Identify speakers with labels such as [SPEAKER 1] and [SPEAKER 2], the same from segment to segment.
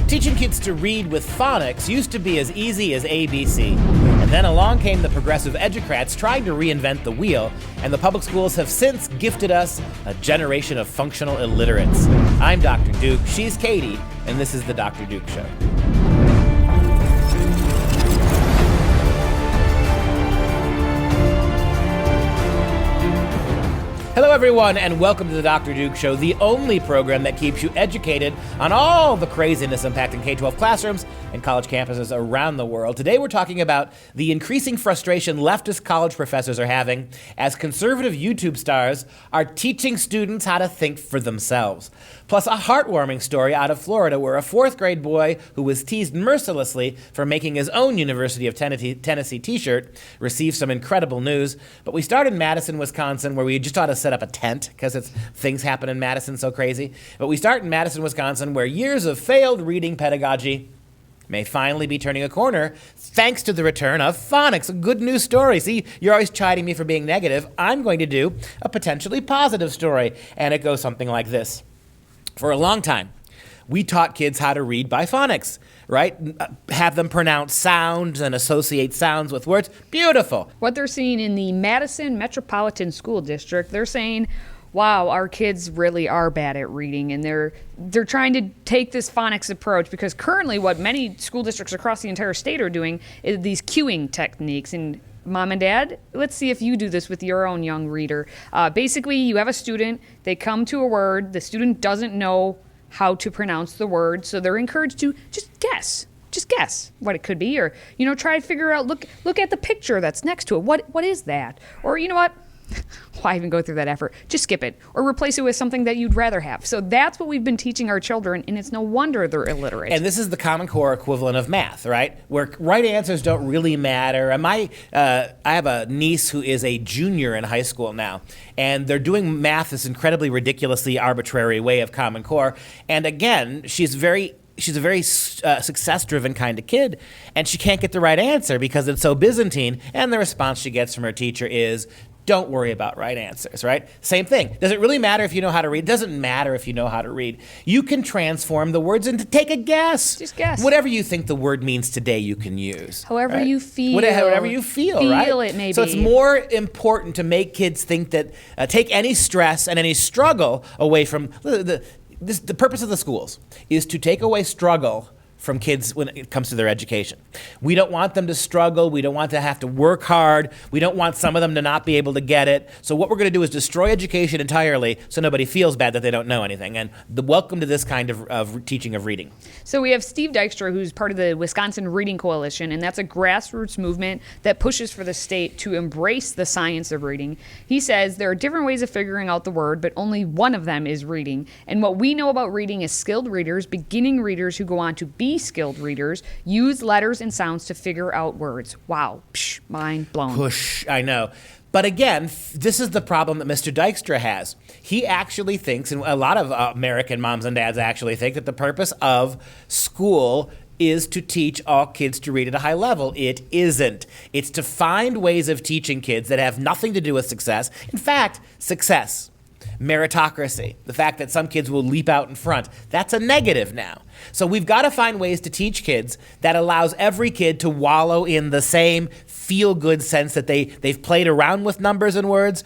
[SPEAKER 1] Teaching kids to read with phonics used to be as easy as ABC. And then along came the progressive educrats trying to reinvent the wheel, and the public schools have since gifted us a generation of functional illiterates. I'm Dr. Duke, she's Katie, and this is the Dr. Duke Show. Hello, everyone, and welcome to the Dr. Duke Show, the only program that keeps you educated on all the craziness impacting K-12 classrooms and college campuses around the world. Today, we're talking about the increasing frustration leftist college professors are having as conservative YouTube stars are teaching students how to think for themselves. Plus, a heartwarming story out of Florida where a fourth-grade boy who was teased mercilessly for making his own University of Tennessee t-shirt received some incredible news. But we start in Madison, Wisconsin, where we just ought to set up a tent because things happen in Madison so crazy. But we start in Madison, Wisconsin, where years of failed reading pedagogy may finally be turning a corner thanks to the return of phonics. A good news story. See, you're always chiding me for being negative. I'm going to do a potentially positive story, and it goes something like this. For a long time, we taught kids how to read by phonics, right? Have them pronounce sounds and associate sounds with words. Beautiful.
[SPEAKER 2] What they're seeing in the Madison Metropolitan School District, they're saying, wow, our kids really are bad at reading, and they're trying to take this phonics approach because currently what many school districts across the entire state are doing is these cueing techniques. And Mom and Dad, let's see if you do this with your own young reader. Basically, you have a student, they come to a word, the student doesn't know how to pronounce the word, so they're encouraged to just guess what it could be, or try to figure out, look at the picture that's next to it. What is that? Or you know what? Why even go through that effort? Just skip it or replace it with something that you'd rather have. So that's what we've been teaching our children, and it's no wonder they're illiterate.
[SPEAKER 1] And this is the Common Core equivalent of math, right? Where right answers don't really matter. And I have a niece who is a junior in high school now, and they're doing math this incredibly ridiculously arbitrary way of Common Core. And again, she's a very success-driven kind of kid, and she can't get the right answer because it's so Byzantine, and the response she gets from her teacher is, don't worry about right answers, right? Same thing. Does it really matter if you know how to read? It doesn't matter if you know how to read. You can transform the words into take a guess.
[SPEAKER 2] Just guess.
[SPEAKER 1] Whatever you think the word means today, you can use.
[SPEAKER 2] However
[SPEAKER 1] right?
[SPEAKER 2] you feel.
[SPEAKER 1] Whatever you feel, right?
[SPEAKER 2] Feel it, maybe.
[SPEAKER 1] So it's more important to make kids think that, take any stress and any struggle away from, the purpose of the schools is to take away struggle from kids when it comes to their education. We don't want them to struggle. We don't want to have to work hard. We don't want some of them to not be able to get it. So what we're going to do is destroy education entirely so nobody feels bad that they don't know anything. And welcome to this kind of teaching of reading.
[SPEAKER 2] So we have Steve Dykstra, who's part of the Wisconsin Reading Coalition, and that's a grassroots movement that pushes for the state to embrace the science of reading. He says there are different ways of figuring out the word, but only one of them is reading. And what we know about reading is skilled readers, beginning readers who go on to be skilled readers, use letters and sounds to figure out words. Wow. Psh, mind blown.
[SPEAKER 1] Push, I know. But again, this is the problem that Mr. Dykstra has. He actually thinks, and a lot of American moms and dads actually think, that the purpose of school is to teach all kids to read at a high level. It isn't. It's to find ways of teaching kids that have nothing to do with success. In fact, success, meritocracy, the fact that some kids will leap out in front, that's a negative now. So we've got to find ways to teach kids that allows every kid to wallow in the same feel-good sense that they've played around with numbers and words.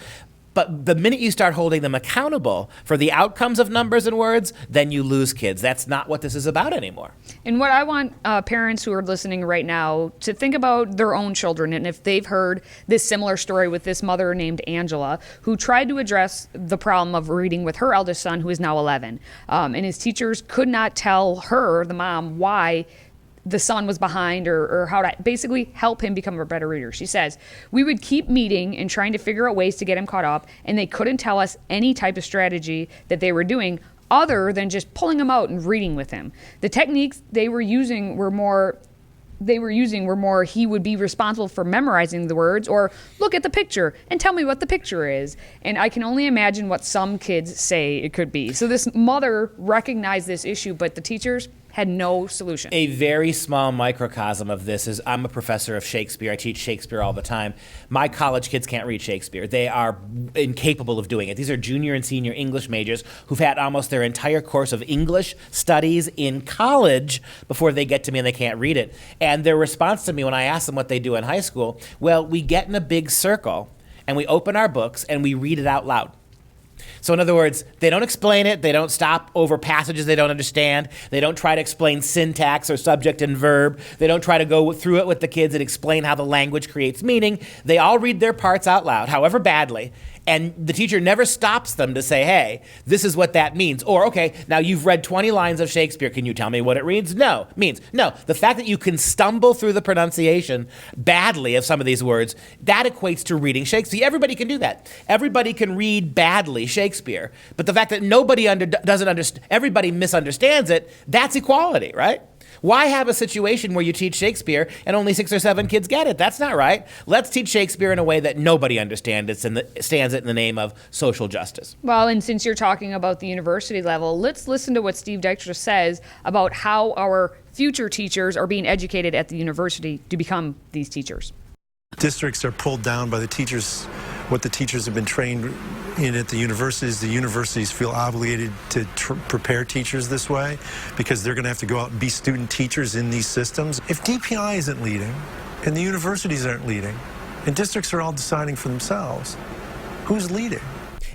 [SPEAKER 1] But the minute you start holding them accountable for the outcomes of numbers and words, then you lose kids. That's not what this is about anymore.
[SPEAKER 2] And what I want parents who are listening right now to think about their own children, and if they've heard this similar story with this mother named Angela, who tried to address the problem of reading with her eldest son, who is now 11. And his teachers could not tell her, the mom, why the son was behind or how to basically help him become a better reader. She says, we would keep meeting and trying to figure out ways to get him caught up, and they couldn't tell us any type of strategy that they were doing other than just pulling him out and reading with him. The techniques they were using were more he would be responsible for memorizing the words or look at the picture and tell me what the picture is. And I can only imagine what some kids say it could be. So this mother recognized this issue, but the teachers, had no solution.
[SPEAKER 1] A very small microcosm of this is I'm a professor of Shakespeare. I teach Shakespeare all the time. My college kids can't read Shakespeare. They are incapable of doing it. These are junior and senior English majors who've had almost their entire course of English studies in college before they get to me and they can't read it. And their response to me when I ask them what they do in high school, well, we get in a big circle and we open our books and we read it out loud. So in other words, they don't explain it, they don't stop over passages they don't understand, they don't try to explain syntax or subject and verb, they don't try to go through it with the kids and explain how the language creates meaning. They all read their parts out loud, however badly, and the teacher never stops them to say, hey, this is what that means. Or, okay, now you've read 20 lines of Shakespeare, can you tell me what it means? No. The fact that you can stumble through the pronunciation badly of some of these words, that equates to reading Shakespeare. Everybody can do that. Everybody can read badly Shakespeare. But the fact that everybody misunderstands it, that's equality, right? Why have a situation where you teach Shakespeare and only 6 or 7 kids get it? That's not right. Let's teach Shakespeare in a way that nobody understands it in the name of social justice.
[SPEAKER 2] Well, and since you're talking about the university level, let's listen to what Steve Dykstra says about how our future teachers are being educated at the university to become these teachers.
[SPEAKER 3] Districts are pulled down by the teachers, what the teachers have been trained in at the universities. The universities feel obligated to prepare teachers this way because they're going to have to go out and be student teachers in these systems. If DPI isn't leading and the universities aren't leading and districts are all deciding for themselves, who's leading?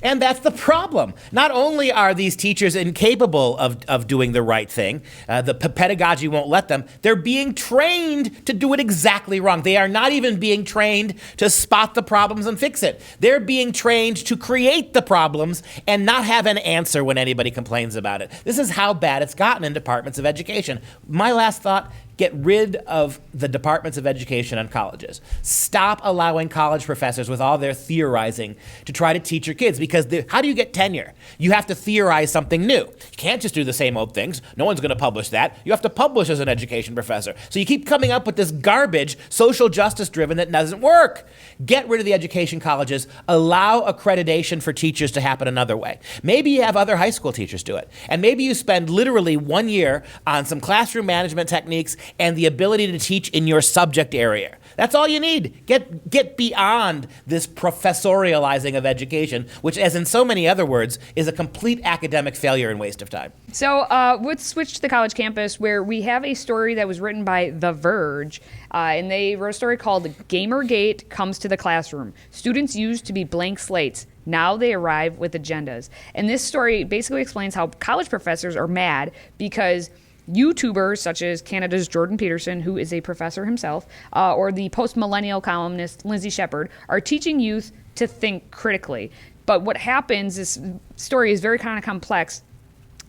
[SPEAKER 1] And that's the problem. Not only are these teachers incapable of doing the right thing, the pedagogy won't let them, they're being trained to do it exactly wrong. They are not even being trained to spot the problems and fix it. They're being trained to create the problems and not have an answer when anybody complains about it. This is how bad it's gotten in departments of education. My last thought, get rid of the departments of education on colleges. Stop allowing college professors with all their theorizing to try to teach your kids, because how do you get tenure? You have to theorize something new. You can't just do the same old things. No one's going to publish that. You have to publish as an education professor. So you keep coming up with this garbage, social justice driven, that doesn't work. Get rid of the education colleges. Allow accreditation for teachers to happen another way. Maybe you have other high school teachers do it. And maybe you spend literally 1 year on some classroom management techniques and the ability to teach in your subject area. That's all you need. Get beyond this professorializing of education, which, as in so many other words, is a complete academic failure and waste of time.
[SPEAKER 2] So let's switch to the college campus, where we have a story that was written by The Verge, and they wrote a story called Gamergate Comes to the Classroom. Students used to be blank slates. Now they arrive with agendas. And this story basically explains how college professors are mad because YouTubers such as Canada's Jordan Peterson, who is a professor himself, or the post-millennial columnist Lindsay Shepherd, are teaching youth to think critically. But what happens, this story is very kind of complex,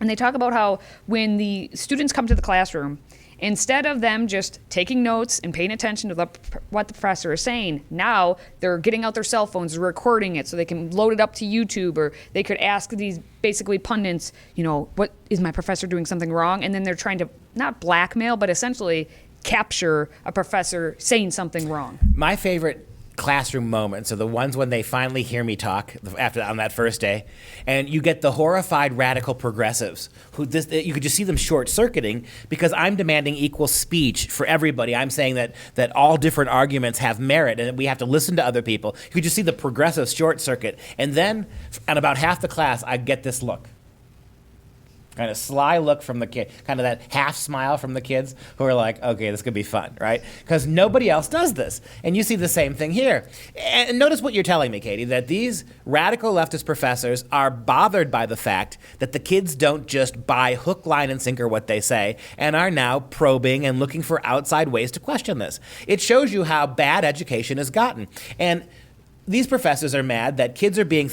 [SPEAKER 2] and they talk about how when the students come to the classroom, instead of them just taking notes and paying attention to what the professor is saying, now they're getting out their cell phones, recording it so they can load it up to YouTube, or they could ask these basically pundits, what is my professor doing something wrong? And then they're trying to not blackmail, but essentially capture a professor saying something wrong.
[SPEAKER 1] My favorite classroom moments are the ones when they finally hear me talk on that first day, and you get the horrified radical progressives you could just see them short-circuiting because I'm demanding equal speech for everybody. I'm saying that all different arguments have merit and we have to listen to other people. You could just see the progressives short-circuit, and then at about half the class I get this look. Kind of sly look from the kid, kind of that half smile from the kids who are like, okay, this could be fun, right? Because nobody else does this. And you see the same thing here. And notice what you're telling me, Katie, that these radical leftist professors are bothered by the fact that the kids don't just buy hook, line, and sinker what they say and are now probing and looking for outside ways to question this. It shows you how bad education has gotten. And these professors are mad that kids are being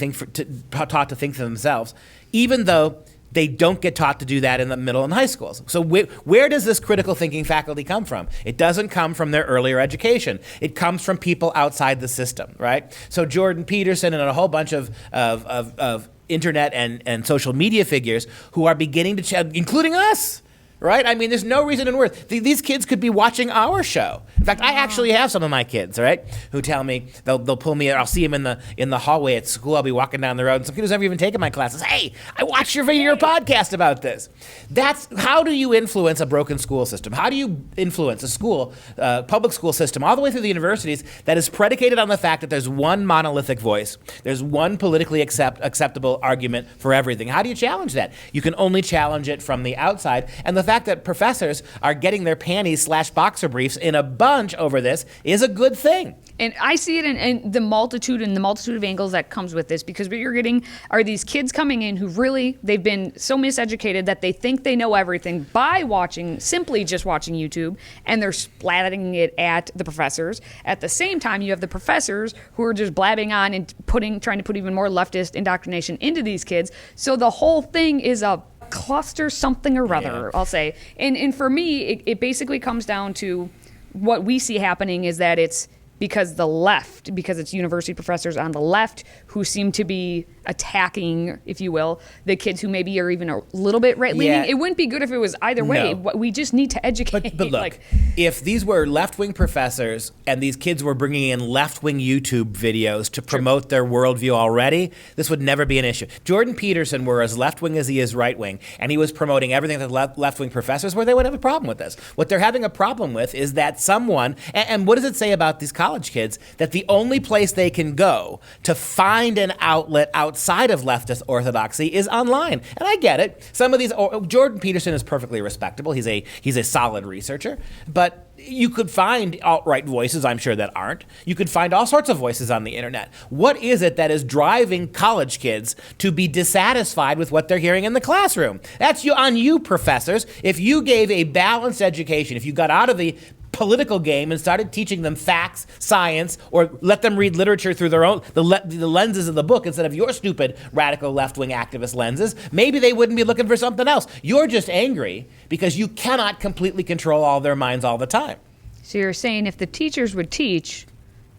[SPEAKER 1] taught to think for themselves, even though they don't get taught to do that in the middle and high schools. So where does this critical thinking faculty come from? It doesn't come from their earlier education. It comes from people outside the system, right? So Jordan Peterson and a whole bunch of internet and social media figures who are beginning to, including us, right? I mean, there's no reason in worth. These kids could be watching our show. In fact, I actually have some of my kids, right, who tell me they'll pull me. I'll see them in the hallway at school. I'll be walking down the road, and some kid who's never even taken my classes. Hey, I watched your podcast about this. That's how do you influence a broken school system? How do you influence a school, public school system, all the way through the universities that is predicated on the fact that there's one monolithic voice, there's one politically acceptable argument for everything? How do you challenge that? You can only challenge it from the outside, and the fact that professors are getting their panties / boxer briefs in a bunch over this is a good thing.
[SPEAKER 2] And I see it in the multitude of angles that comes with this, because what you're getting are these kids coming in who really, they've been so miseducated that they think they know everything by simply just watching YouTube, and they're splatting it at the professors. At the same time, you have the professors who are just blabbing on and trying to put even more leftist indoctrination into these kids. So the whole thing is a cluster something or other, I'll say. And for me, it basically comes down to what we see happening is that it's because it's university professors on the left who seem to be attacking, if you will, the kids who maybe are even a little bit right-leaning. It wouldn't be good if it was either way.
[SPEAKER 1] No.
[SPEAKER 2] We just need to educate.
[SPEAKER 1] But look, if these were left-wing professors and these kids were bringing in left-wing YouTube videos to promote their worldview already, this would never be an issue. Jordan Peterson were as left-wing as he is right-wing, and he was promoting everything that left-wing professors were. They wouldn't have a problem with this. What they're having a problem with is that someone, and what does it say about these college kids, that the only place they can go to find an outlet outside of leftist orthodoxy is online? And I get it. Some of these, Jordan Peterson is perfectly respectable. He's a solid researcher, but you could find alt-right voices, I'm sure, that aren't. You could find all sorts of voices on the internet. What is it that is driving college kids to be dissatisfied with what they're hearing in the classroom? That's on you, professors. If you gave a balanced education, if you got out of the political game and started teaching them facts, science, or let them read literature through their own the lenses of the book instead of your stupid radical left-wing activist lenses, maybe they wouldn't be looking for something else. You're just angry because you cannot completely control all their minds all the time.
[SPEAKER 2] So you're saying if the teachers would teach,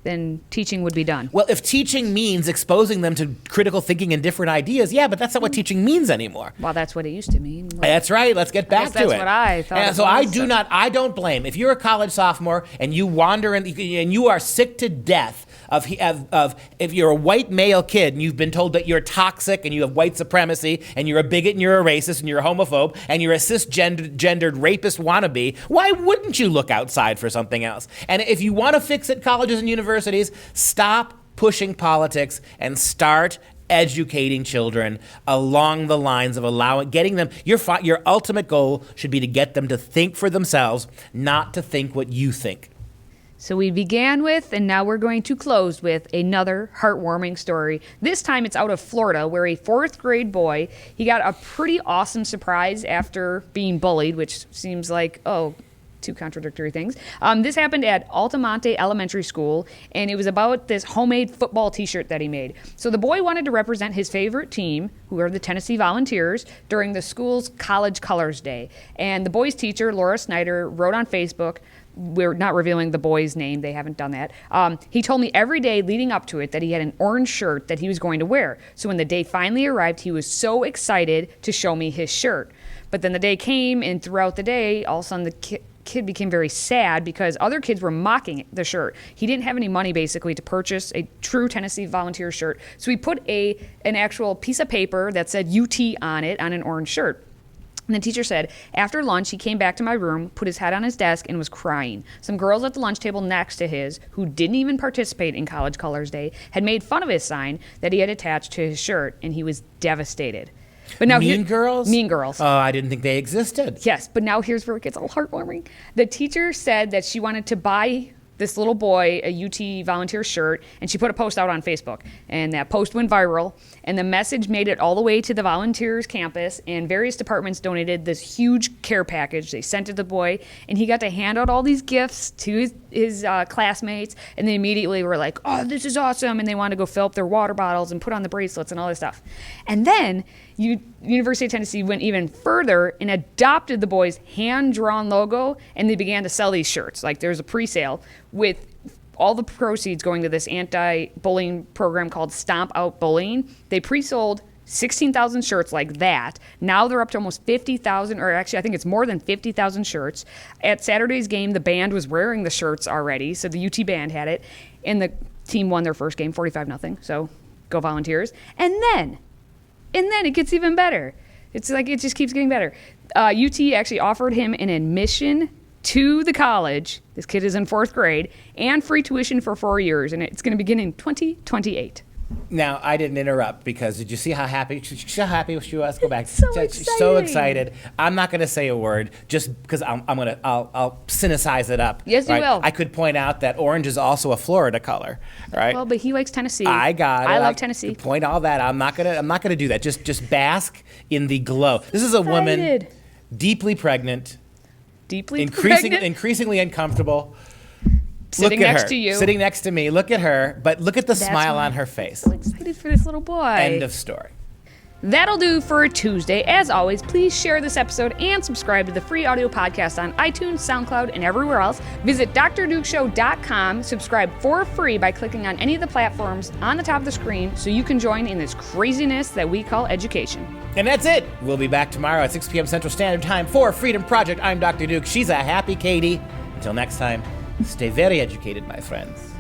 [SPEAKER 2] then teaching would be done.
[SPEAKER 1] Well, if teaching means exposing them to critical thinking and different ideas, yeah, but that's not what teaching means anymore.
[SPEAKER 2] Well, that's what it used to mean.
[SPEAKER 1] That's right. Let's get back to it.
[SPEAKER 2] That's what I thought.
[SPEAKER 1] And so I don't blame. If you're a college sophomore and you wander and you are sick to death of if you're a white male kid and you've been told that you're toxic and you have white supremacy and you're a bigot and you're a racist and you're a homophobe and you're a cisgendered rapist wannabe, why wouldn't you look outside for something else? And if you want to fix it, colleges and universities, stop pushing politics and start educating children along the lines of getting them. Your ultimate goal should be to get them to think for themselves, not to think what you think.
[SPEAKER 2] So we began with, and now we're going to close with, another heartwarming story. This time it's out of Florida, where a 4th grade boy, he got a pretty awesome surprise after being bullied, which seems like, two contradictory things. This happened at Altamonte Elementary School, and it was about this homemade football t-shirt that he made. So the boy wanted to represent his favorite team, who are the Tennessee Volunteers, during the school's College Colors Day. And the boy's teacher, Laura Snyder, wrote on Facebook, we're not revealing the boy's name, they haven't done that. He told me every day leading up to it that he had an orange shirt that he was going to wear. So when the day finally arrived, he was so excited to show me his shirt. But then the day came, and throughout the day, all of a sudden the kid became very sad because other kids were mocking the shirt. He didn't have any money, basically, to purchase a true Tennessee Volunteer shirt. So he put an actual piece of paper that said UT on it on an orange shirt. And the teacher said, after lunch, he came back to my room, put his head on his desk, and was crying. Some girls at the lunch table next to his, who didn't even participate in College Colors Day, had made fun of his sign that he had attached to his shirt, and he was devastated. But now
[SPEAKER 1] Mean Girls?
[SPEAKER 2] Mean Girls.
[SPEAKER 1] Oh, I didn't think they existed.
[SPEAKER 2] Yes, but now here's where it gets a little heartwarming. The teacher said that she wanted to buy this little boy a UT volunteer shirt, and she put a post out on Facebook, and that post went viral, and the message made it all the way to the volunteers campus, and various departments donated this huge care package. They sent it to the boy, and he got to hand out all these gifts to his classmates, and they immediately were like, oh, this is awesome, and they wanted to go fill up their water bottles and put on the bracelets and all this stuff. And then University of Tennessee went even further and adopted the boy's hand-drawn logo, and they began to sell these shirts. Like, there's a pre-sale with all the proceeds going to this anti-bullying program called Stomp Out Bullying. They pre-sold 16,000 shirts like that. Now they're up to almost 50,000, or actually I think it's more than 50,000 shirts. At Saturday's game, the band was wearing the shirts already, so the UT band had it, and the team won their first game 45-0, so go Volunteers. And then it gets even better. It's like it just keeps getting better. UT actually offered him an admission to the college. This kid is in 4th grade, and free tuition for 4 years, and it's going to begin in 2028.
[SPEAKER 1] Now, I didn't interrupt because did you see how happy she was? Go back.
[SPEAKER 2] So
[SPEAKER 1] So excited. I'm not going to say a word just because I'll cynicize it up.
[SPEAKER 2] Yes, you will.
[SPEAKER 1] I could point out that orange is also a Florida color, right?
[SPEAKER 2] Well, but he likes Tennessee.
[SPEAKER 1] I got it.
[SPEAKER 2] I love Tennessee.
[SPEAKER 1] Point all that. I'm not gonna do that. Just bask in the glow. This is a woman deeply pregnant, increasingly uncomfortable.
[SPEAKER 2] Sitting
[SPEAKER 1] look at
[SPEAKER 2] next
[SPEAKER 1] her.
[SPEAKER 2] to you.
[SPEAKER 1] Sitting next to me. Look at her. But look at the smile on her face.
[SPEAKER 2] I'm so excited for this little boy.
[SPEAKER 1] End of story.
[SPEAKER 2] That'll do for a Tuesday. As always, please share this episode and subscribe to the free audio podcast on iTunes, SoundCloud, and everywhere else. Visit drdukeshow.com. Subscribe for free by clicking on any of the platforms on the top of the screen so you can join in this craziness that we call education.
[SPEAKER 1] And that's it. We'll be back tomorrow at 6 p.m. Central Standard Time for Freedom Project. I'm Dr. Duke. She's a happy Katie. Until next time, stay very educated, my friends.